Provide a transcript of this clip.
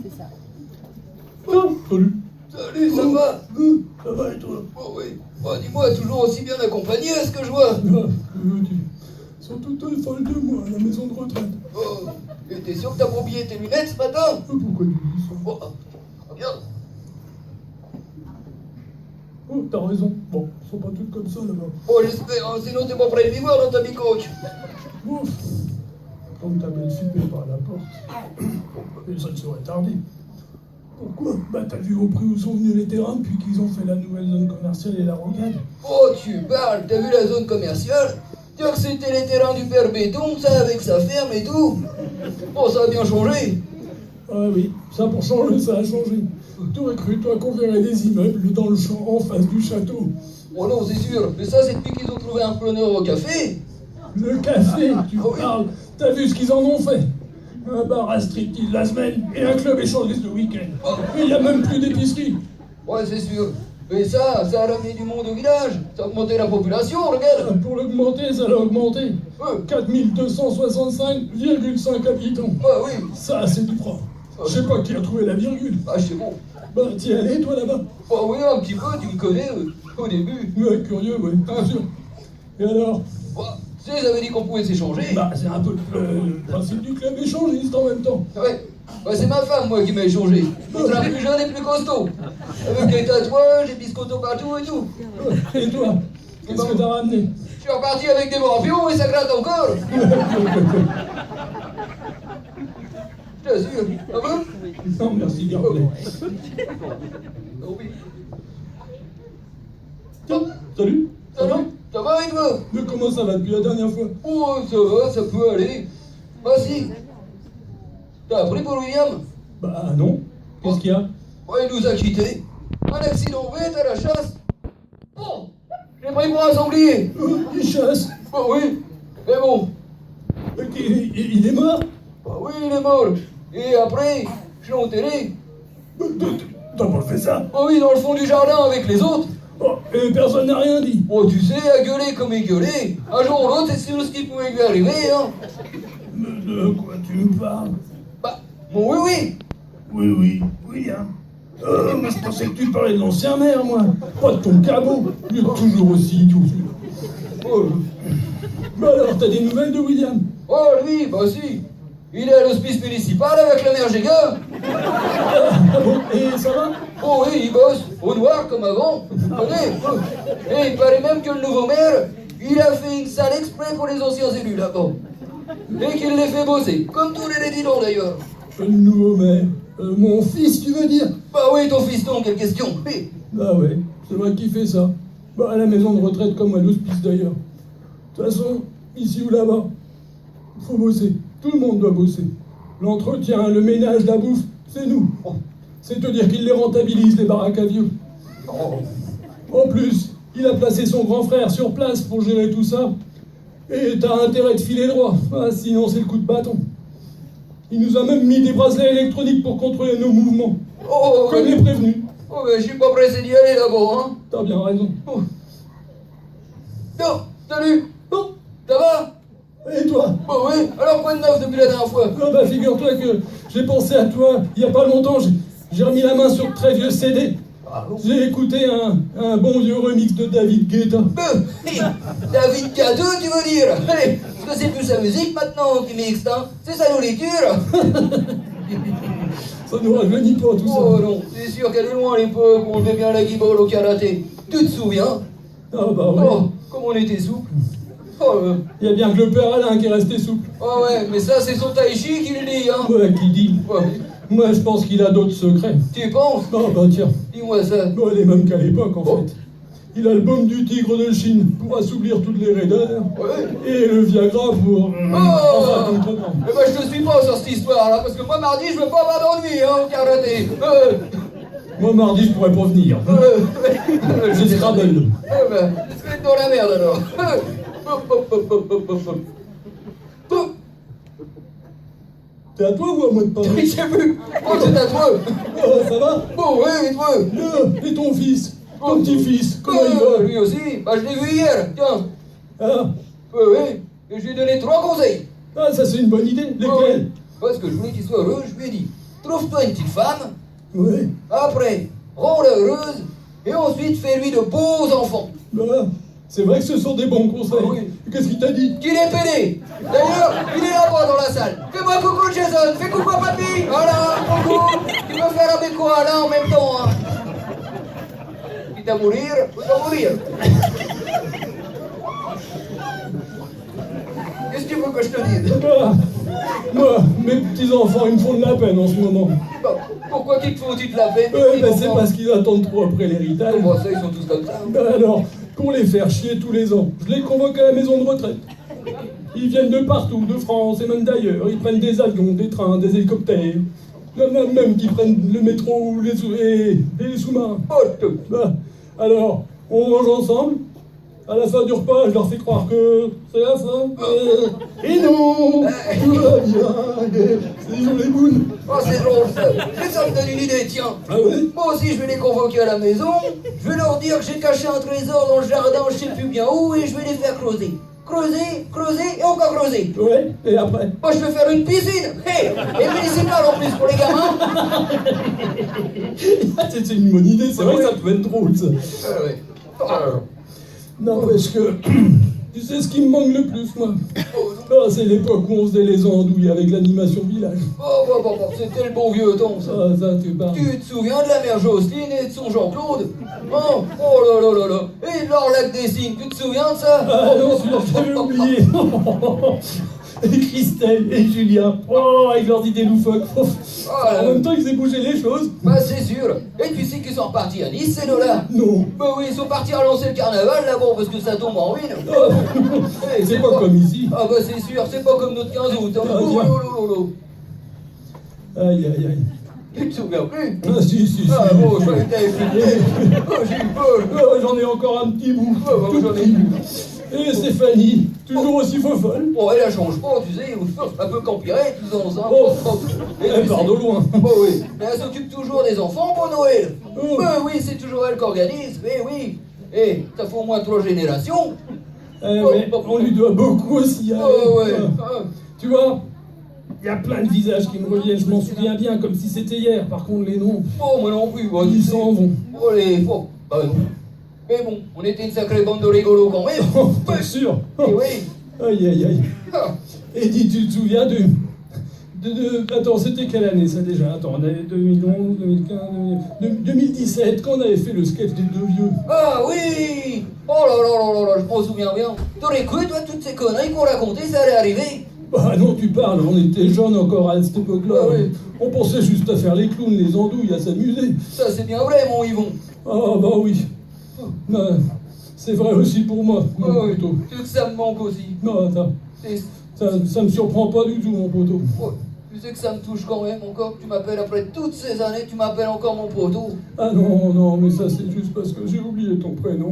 C'est ça. Oh, salut. Salut, ça va? Ça va et toi? Oh oui. Bon, dis-moi, toujours aussi bien accompagné, est-ce que je vois? Que veux-tu? Ils sont toutes folles de moi à la maison de retraite. Oh, et t'es sûr que t'as pas oublié tes lunettes ce matin? Pourquoi tu dis ça? Bon, regarde. Oh, t'as raison. Bon, ils sont pas toutes comme ça là-bas. Bon, j'espère, hein, sinon t'es pas prêt de m'y voir dans ta bicoche. Ouf. Comme ta belle-fille par la porte. Et ça ne serait tardé. Pourquoi? Bah t'as vu au prix où sont venus les terrains depuis qu'ils ont fait la nouvelle zone commerciale et la rocade? Oh, tu parles, t'as vu la zone commerciale? Dire que c'était les terrains du père Béton, ça, avec sa ferme et tout. Bon, ça a bien changé. Ah oui, ça pour changer, ça a changé. T'aurais cru, toi, qu'on verrait des immeubles dans le champ en face du château. Oh non, c'est sûr, mais ça, c'est depuis qu'ils ont trouvé un preneur au café. Le café, tu parles. T'as vu ce qu'ils en ont fait? Un bar à striptease la semaine et un club échangiste le week-end. Et il n'y a même plus d'épicerie. Ouais, c'est sûr. Mais ça a ramené du monde au village. Ça a augmenté la population, regarde. Pour l'augmenter, ça l'a augmenté. Ouais. 4265,5 habitants. Ah oui. Ça, c'est du propre. Je sais pas qui a trouvé la virgule. Ah, c'est bon. Bah, t'y allais, toi, là-bas? Oh oui, un petit peu, tu me connais, au début. Ouais, curieux, ouais, bien sûr. Et alors? Bah, tu sais, j'avais dit qu'on pouvait s'échanger. Bah, c'est un peu le principe du club échangiste en même temps. Ouais. Bah, c'est ma femme, moi, qui m'a échangé. On sera plus jeune et plus costaud. Avec les tatouages, les biscottos partout et tout. Et toi? Qu'est-ce que t'as ramené? Je suis reparti avec des morpions et ça gratte encore. Je t'assure. Ah bon? Non, merci, garde-les. Oh oui. Tiens, salut. Ça va? Ça va et toi? Mais comment ça va depuis la dernière fois? Oh, ça va, ça peut aller. Ah si. T'as appris pour William? Bah non. Qu'est-ce qu'il y a? Ouais, il nous a quittés. Un accident bête à la chasse. Oh, j'ai pris pour un sanglier. Il chasse. Oh oui, mais bon. Il est mort? Bah oui, il est mort. Et après, je l'ai enterré. T'as pas fait ça? Oh oui, dans le fond du jardin avec les autres. Oh, et personne n'a rien dit. Oh, tu sais, à gueuler comme il gueulait. Un jour ou l'autre, c'est sûr ce qui pouvait lui arriver, hein. De quoi tu me parles? Bah, bon, oui, oui. Oui, William. Mais je pensais que tu parlais de l'ancien maire, moi. Pas de ton cabot. Il est toujours aussi idiot. Oh, Bah alors, t'as des nouvelles de William? oh, lui, bah si. Il est à l'hospice municipal avec la mère Géga. Ah bon? Et ça va? Oh oui, il bosse, au noir comme avant. Vous connaissez? Et il paraît même que le nouveau maire, il a fait une salle exprès pour les anciens élus là-bas. Et qu'il les fait bosser, comme tous les résidents d'ailleurs. Le nouveau maire. Mon fils, tu veux dire? Bah oui, ton fiston, quelle question. Hé. Bah ouais, c'est vrai qu'il fait ça. Bah à la maison de retraite comme à l'hospice d'ailleurs. De toute façon, ici ou là-bas, faut bosser. Tout le monde doit bosser. L'entretien, le ménage, la bouffe, c'est nous. C'est te dire qu'il les rentabilise, les baraques à vieux. En plus, il a placé son grand frère sur place pour gérer tout ça. Et t'as intérêt de filer droit. Ah, sinon c'est le coup de bâton. Il nous a même mis des bracelets électroniques pour contrôler nos mouvements. Oh, Comme les prévenus. oh, mais je suis pas pressé d'y aller là-bas, hein. T'as bien raison. Oh. Non, salut. Bon, Ça va? et toi? Bah oui, alors quoi de neuf depuis la dernière fois? Ah bah figure-toi que j'ai pensé à toi il y a pas longtemps. J'ai remis la main sur de très vieux CD. J'ai écouté un bon vieux remix de David Guetta. Hé, David K2, tu veux dire? Allez, parce que c'est plus sa musique maintenant qui mixe, hein. C'est sa nourriture. Ça nous rajeunit pas tout ça. Oh non, c'est sûr qu'elle est loin à l'époque où on levait bien la guibole au karaté. Tu te souviens? Ah bah ouais. Oh, comme on était souple. Oh, Il y a bien que le père Alain qui est resté souple. oh ouais, mais ça c'est son tai chi qui le dit, hein. Ouais, qui dit. Ouais. Moi je pense qu'il a d'autres secrets. Tu penses? Ah bah tiens. Dis-moi ça. Bon, les mêmes qu'à l'époque en Oh. fait. Il a le baume du tigre de Chine pour assouplir toutes les raideurs. Ouais. Et le Viagra pour... Oh Enfin, tu comprends. Eh ben je te suis pas sur cette histoire-là, parce que moi mardi je veux pas avoir d'ennui, hein, au karaté. Moi mardi je pourrais pas venir. J'ai Scrabble. Eh ben, c'est dans la merde alors. T'es à toi ou à moi de parler? Je sais plus. Oh, c'est à toi. Ça va? Bon, oui, et toi? Et ton fils? Ton petit-fils? Comment il va? Lui aussi. Bah, je l'ai vu hier. Tiens. Ah, Oui. Et je lui ai donné 3 conseils. ah, ça c'est une bonne idée. Oui. Lesquels? Parce que je voulais qu'il soit heureux, je lui ai dit, trouve-toi une petite femme, Ouais. après, rends-la heureuse, et ensuite fais-lui de beaux enfants. Bah, c'est vrai que ce sont des bons conseils. Ah oui. Qu'est-ce qu'il t'a dit? Qu'il est pédé. D'ailleurs, il est là-bas dans la salle. Fais-moi coucou, Jason. Fais coucou à papy. Voilà, coucou. Tu peux faire avec quoi là en même temps, hein. Quitte à mourir, autant mourir. Qu'est-ce que tu veux que je te dise? Ah, moi, mes petits-enfants, ils me font de la peine en ce moment. Bah, pourquoi qu'il te faut-il de la peine? C'est parce qu'ils attendent trop après l'héritage. Comment ça, ils sont tous comme ça? Ben alors, pour les faire chier tous les ans, je les convoque à la maison de retraite. Ils viennent de partout, de France et même d'ailleurs. Ils prennent des avions, des trains, des hélicoptères. Même qui prennent le métro ou et les sous-marins. Oh, Ben, alors, on mange ensemble. À la fin du repas, je leur fais croire que c'est la fin. Et non, tout va bien. Ils ont les bounes. oh, c'est drôle ça. Mais ça me donne une idée, tiens. Ah oui? Moi aussi, je vais les convoquer à la maison. Je vais leur dire que j'ai caché un trésor dans le jardin, je sais plus bien où, et je vais les faire creuser. Creuser, creuser et encore creuser. Ouais, et après? Moi, je vais faire une piscine. Hey, et municipale en plus pour les gamins. C'est une bonne idée, c'est vrai que ça peut être drôle ça. Ouais. Non, parce que tu sais ce qui me manque le plus, moi. Ah, c'est l'époque où on faisait les andouilles avec l'animation village. Oh, c'était le bon vieux temps, ça. Ah, ça, tu parles. Tu te souviens de la mère Jocelyne et de son Jean-Claude? Oh, oh là là là là. Et de leur lac des cygnes, tu te souviens de ça? Ah non, j'avais oublié. Et Christelle et Julien, oh, avec leurs idées loufoques. Ah, En même temps, ils faisaient bouger les choses. Bah c'est sûr. Et tu sais qu'ils sont repartis à Nice, ces deux-là? Non. Bah oui, ils sont partis à lancer le carnaval là-bas parce que ça tombe en ruine. Ah, Eh, c'est pas comme ici. Ah bah c'est sûr, c'est pas comme notre 15 août. Hein. Ah, Oh, tiens. lolo. Aïe, aïe, aïe. Tu te souviens plus? Ah, si. Ah bon, je croyais que t'avais flippé. Oh, j'ai eu peur. Ah, j'en ai encore un petit bout. Ah, bah, Tout j'en ai petit eu. bout. Et Stéphanie, toujours aussi fofolle. Bon, elle change pas, tu sais, un peu qu'empirer, tous ensemble. Oh, Et elle tu part sais- de loin. Oh oui, mais elle s'occupe toujours des enfants pour Noël. Oh. Oui, c'est toujours elle qui organise, mais oui. Et ça fait au moins 3 générations. Mais on lui doit beaucoup aussi. à Oh elle. ouais. Tu vois, il y a plein de visages qui me reviennent, je m'en souviens bien, comme si c'était hier. Par contre, les noms, Oh, moi non plus. Bah, ils tu sais. s'en vont. Oh, les faux. Bah non. Mais bon, on était une sacrée bande de rigolos quand même. Oh, t'es sûr? Et oui. Aïe, aïe, aïe. Ah. Et dis, tu te souviens Attends, c'était quelle année ça déjà? Attends, on avait 2011, 2015, 2017, quand on avait fait le sketch des deux vieux. Ah oui. Oh là, je m'en souviens bien. T'aurais cru, toi, toutes ces conneries qu'on racontait, ça allait arriver? Ah non, tu parles, on était jeunes encore à cette époque-là. Ah oui. On pensait juste à faire les clowns, les andouilles, à s'amuser. Ça, c'est bien vrai, mon Yvon. Ah bah oui. Ben, c'est vrai aussi pour moi, mon Oh, oui. poteau. Tu sais que ça me manque aussi. Non, attends, C'est- ça me surprend pas du tout, mon poteau. Oh, tu sais que ça me touche quand même encore que tu m'appelles après toutes ces années, tu m'appelles encore mon poteau. Ah non, mais ça c'est juste parce que j'ai oublié ton prénom.